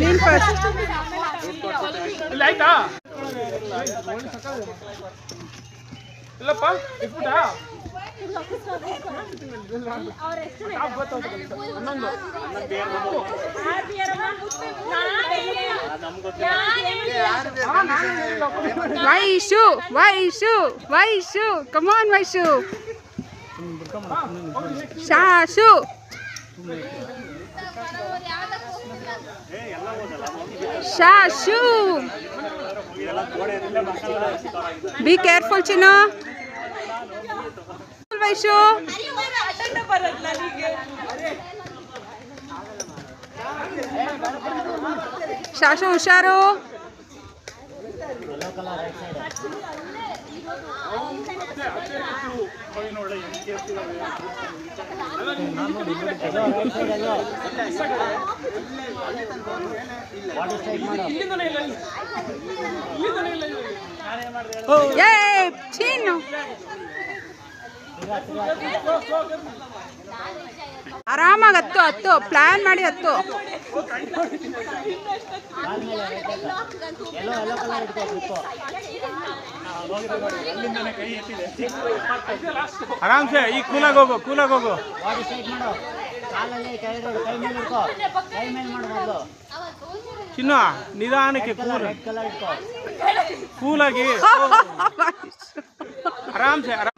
ನೀನ್ ಫಸ್ಟ್. ಇಲ್ಲ ಆಯ್ತಾ ಇಲ್ಲಪ್ಪ ಇಟ್ಬಿಟ್ಟಾ ವೈಶು ವೈಶು ವೈಶು ಕಮಾನ್ ವೈಶು. ಶಾಶು ಶಾಶು. ಬಿ ಕೇರ್ಫುಲ್ ಚಿನ್ನು. ವೈಶು ಶಾಶು ಹುಷಾರು. ಚಿನ್ನು ಆರಾಮಾಗಿ ಹತ್ತು ಹತ್ತು ಪ್ಲಾನ್ ಮಾಡಿ ಹತ್ತು. ಆರಾಮ್ಸೆ ಈಗ ಕೂಲಾಗಿ ಹೋಗು ಕೂಲಾಗಿ ಹೋಗು. ಚಿನ್ನ ನಿಧಾನಕ್ಕೆ ಕೂಲಾಗಿ ಆರಾಮ್ಸೆ ಆರಾಮ್.